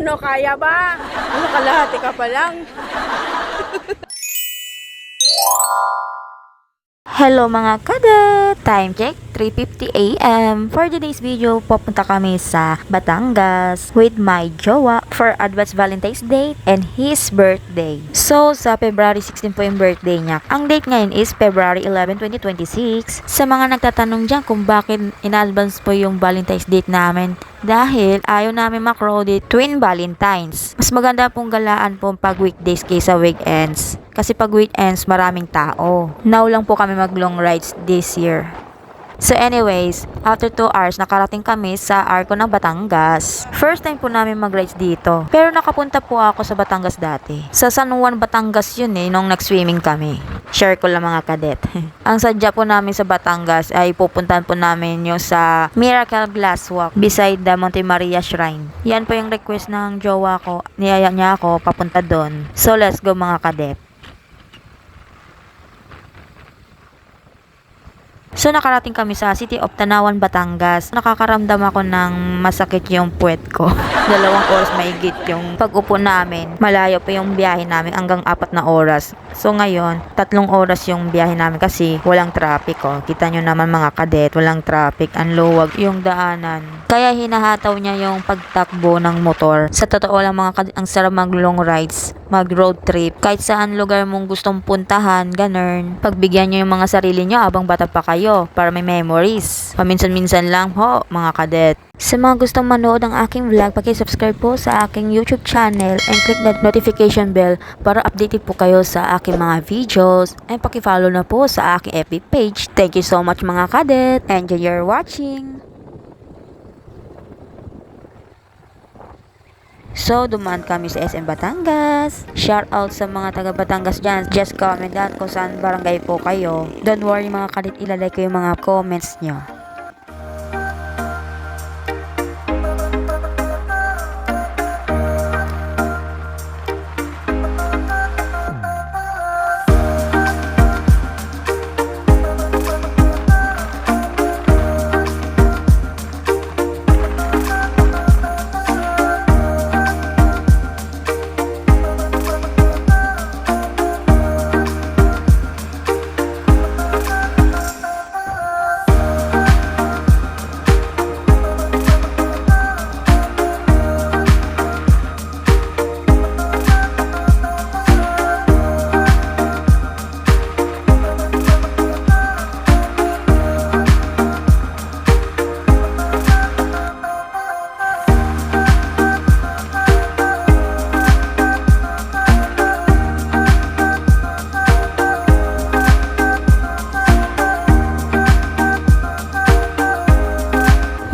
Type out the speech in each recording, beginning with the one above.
Ano, kaya ba? Ano, kalahati ka pa lang. Hello mga kada! Time check, 3:50 AM. For today's video, pupunta kami sa Batangas with my jowa for Advance Valentine's Day and his birthday. So, sa February 16 po yung birthday niya. Ang date ngayon is February 11, 2026. Sa mga nagtatanong dyan kung bakit in-advance po yung Valentine's date namin, dahil ayaw namin makrowded twin Valentines. Mas maganda pong galaan po pag weekdays kaysa weekends. Kasi pag weekends, maraming tao. Now lang po kami mag long rides this year. So anyways, after 2 hours, nakarating kami sa Arco ng Batangas. First time po namin mag-rides dito. Pero nakapunta po ako sa Batangas dati. Sa San Juan, Batangas yun nung nag-swimming kami. Share ko lang mga kadet. Ang sadya po namin sa Batangas ay pupuntahan po namin yung sa Miracle Glass Walk beside the Monte Maria Shrine. Yan po yung request ng jowa ko. Niyaya niya ako papunta doon. So let's go mga kadet. So nakarating kami sa City of Tanawan, Batangas. Nakakaramdam ako ng masakit yung puwet ko. 2 oras maigit yung pag-upo namin. Malayo pa yung biyahe namin hanggang 4 na oras. So ngayon, 3 oras yung biyahe namin kasi walang traffic. Oh. Kita nyo naman mga kadet, walang traffic. Ang luwag yung daanan. Kaya hinahataw niya yung pagtakbo ng motor. Sa totoo lang mga kadet, ang sarap mag long rides, mag road trip. Kahit saan lugar mong gustong puntahan, ganun. Pagbigyan nyo yung mga sarili nyo habang bata pa kayo para may memories. Paminsan-minsan lang ho, mga kadet. Sa mga gustong manood ng aking vlog, paki-subscribe po sa aking YouTube channel and click the notification bell para updated po kayo sa aking mga videos and paki-follow na po sa aking FB page. Thank you so much mga kadet. Enjoy your watching! So, dumaan kami sa SM Batangas. Shout out sa mga taga Batangas dyan. Just comment down kung saan barangay po kayo. Don't worry mga kalit, ilalike ko yung mga comments nyo.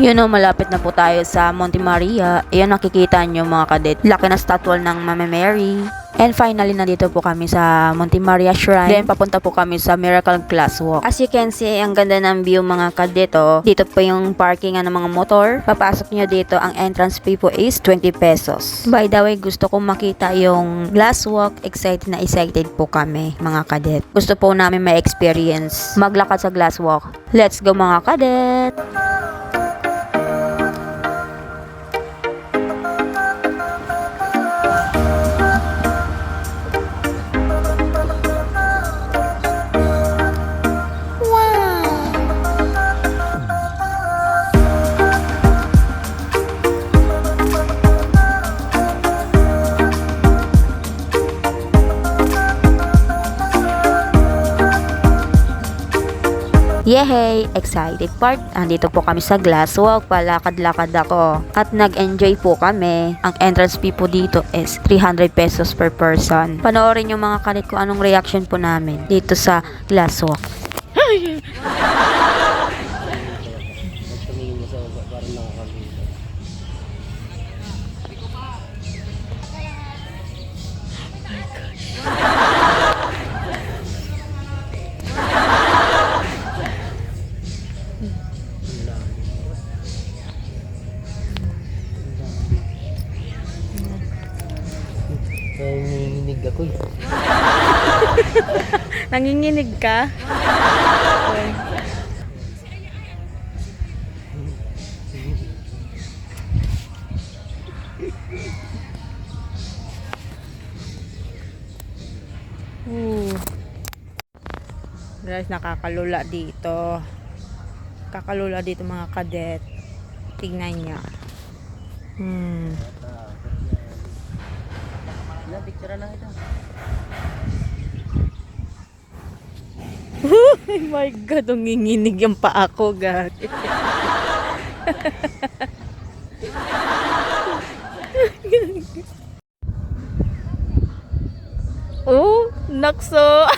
Yun o, malapit na po tayo sa Monte Maria. Ayan, nakikita nyo mga kadet. Laki na statue ng Mama Mary. And finally, nandito po kami sa Monte Maria Shrine. Then, papunta po kami sa Miracle Glass Walk. As you can see, ang ganda ng view mga kadet. Dito po yung parkingan ng mga motor. Papasok nyo dito, ang entrance fee po is 20 pesos. By the way, gusto kong makita yung Glass Walk. Excited na excited po kami mga kadet. Gusto po namin may experience maglakad sa Glass Walk. Let's go mga kadet! Yehey! Excited part! Andito po kami sa Glass Walk. Palakad-lakad ako. At nag-enjoy po kami. Ang entrance fee po dito is 300 pesos per person. Panoorin yung mga kalit ko anong reaction po namin dito sa Glass Walk. Nanginginig ako eh. Nanginginig ka? Guys, nakakalula dito. Kakalula dito mga kadet. Tignan niya. Ilang picture na ito? Oh my God, uminginig yung paa ko, God. Oh, nakso.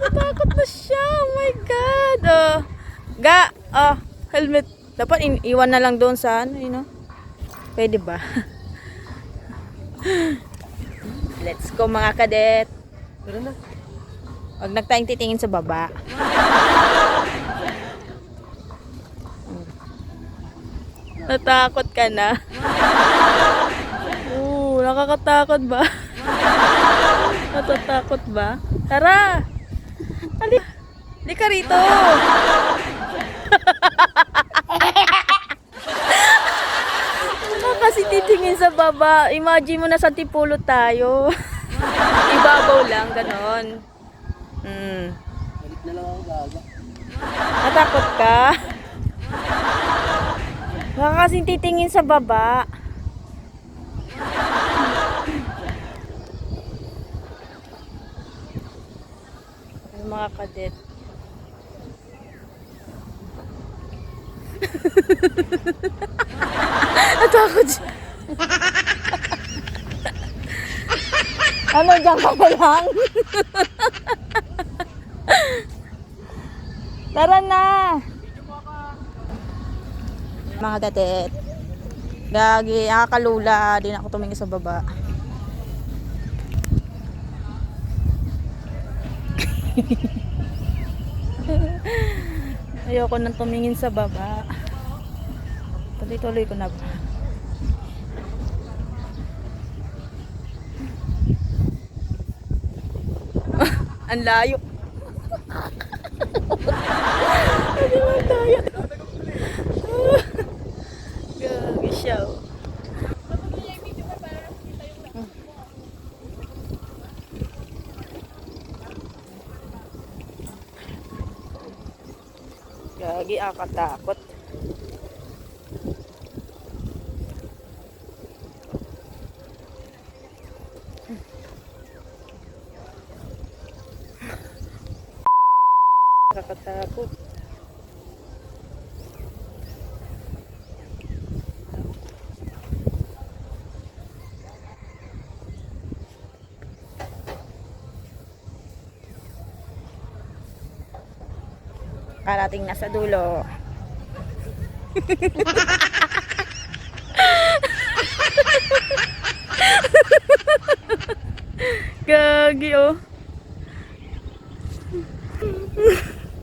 Natakot na siya. Oh my God. Oh. Helmet. Dapat iwan na lang doon sa ano, you know? Pwede ba? Let's go mga kadet. Tara na. Huwag nagtayong titingin sa baba. Natakot ka na? Nakakatakot ba? Natatakot ba? Tara! Hindi ka rito! Kasi titingin sa baba. Imagine mo na sa Tipulot tayo. Ibabaw lang, ganon. Balik na lang ako gaga. Natakot ka? Baka kasi titingin sa baba. Ay, mga kadet. Natakot siya. Ano, dyan ka pa lang? Tara na! Mga dadet. Gagi, nakakalula. Di na ako tumingin sa baba. Ayoko nang tumingin sa baba. Tuloy-tuloy ko na ba? Ang layo. Hindi mo tayo. Gagi siya. Gagi, akatakot. Nakakatakot. Karating na sa dulo. Gagi, oh.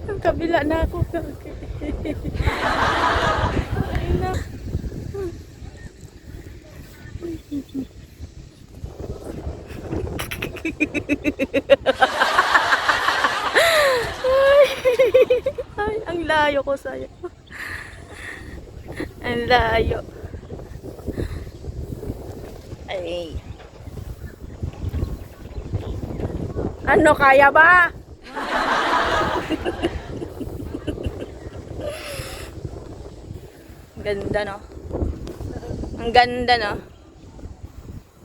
Ang kabila na ako. Gagi. Ay na. Ay, ang layo ko sa'yo. Ang layo. Ay. Ano, kaya ba? Ang ganda, no? Ang ganda, no?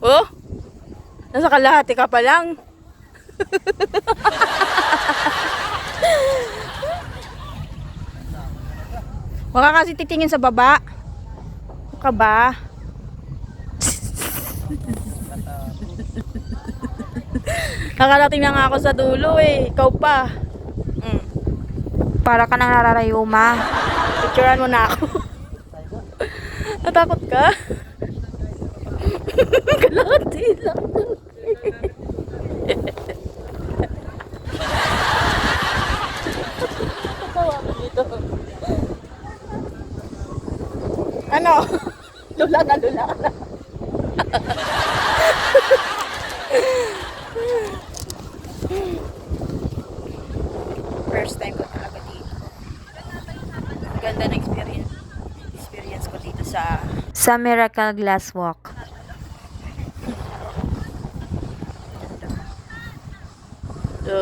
Oh? Nasa kalahati ka pa lang. Baka kasi titingin sa baba. Ano ka ba? Nakarating na nga ako sa dulo eh. Ikaw pa. Para ka nang nararayuma. Picturean mo na ako. Natakot ka? Kalahati lang. Tawa ko dito. Ano? Lula na. First time ko talaga dito. Ang ganda ng experience ko dito sa Sa Miracle Glass Walk. So,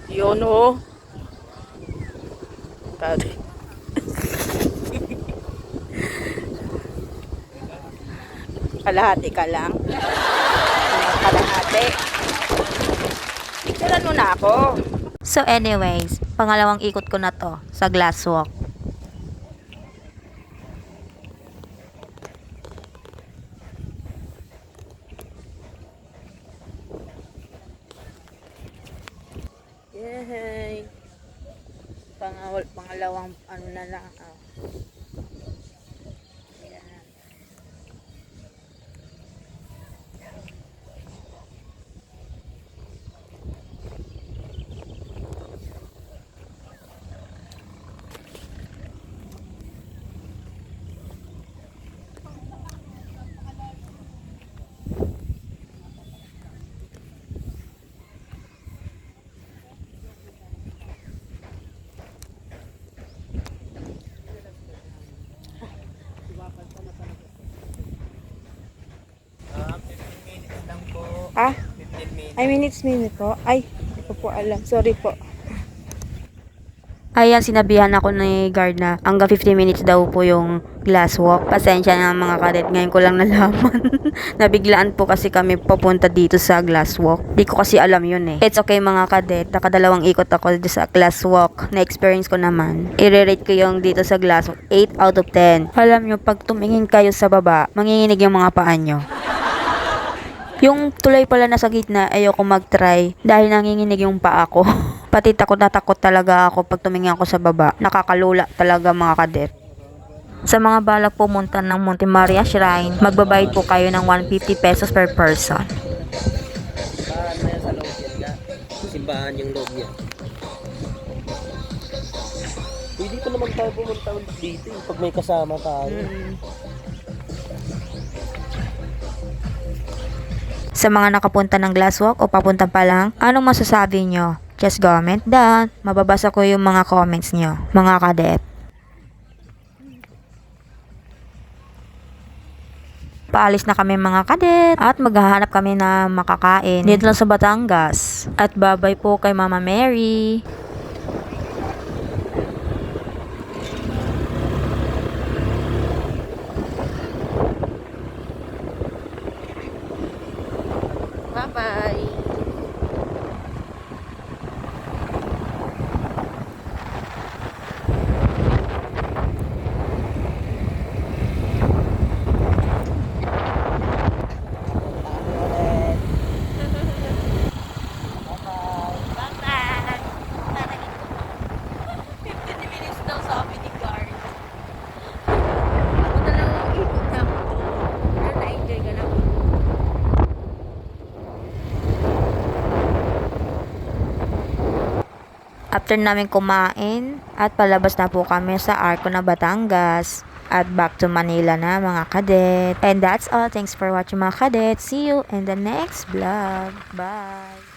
yun o. Kalahati ka lang. Kalahati. Picturean mo na ako. So anyways, pangalawang ikot ko na to sa glass walk. Yay! Pangalawang ano na lang. Oh. Yan. Ah? 15 minutes. Ay, minutes po. Ay, hindi ko po alam. Sorry po. Ayan, sinabihan ako ni guard na hanggang 50 minutes daw po yung glass walk. Pasensya na mga kadet, ngayon ko lang nalaman. Nabiglaan po kasi kami papunta dito sa glass walk. Di ko kasi alam yun eh. It's okay mga kadet, nakadalawang ikot ako dito sa glass walk. Na-experience ko naman. I-rate ko yung dito sa glass walk, 8 out of 10. Alam nyo, pag tumingin kayo sa baba, manginginig yung mga paa nyo. Yung tulay pala nasa gitna, ayoko mag-try dahil nanginginig yung paa ko. Pati takot na takot talaga ako pag tumingin ako sa baba. Nakakalula talaga mga kadet. Sa mga balak pumunta ng Monte Maria Shrine, magbabayad po kayo ng 150 pesos per person. Simbahan na yan sa loob yan nga. Simbahan yung loob niya. Pwede pa naman tayo pumunta ulit dito pag may kasama tayo. Sa mga nakapunta ng glass walk o papunta pa lang, anong masasabi nyo? Just comment down. Mababasa ko yung mga comments nyo, mga kadet. Paalis na kami mga kadet at maghahanap kami na makakain dito lang sa Batangas. At babay po kay Mama Mary. Bye-bye. After namin kumain at palabas na po kami sa Arco na Batangas at back to Manila na mga kadet. And that's all. Thanks for watching mga kadet. See you in the next vlog. Bye!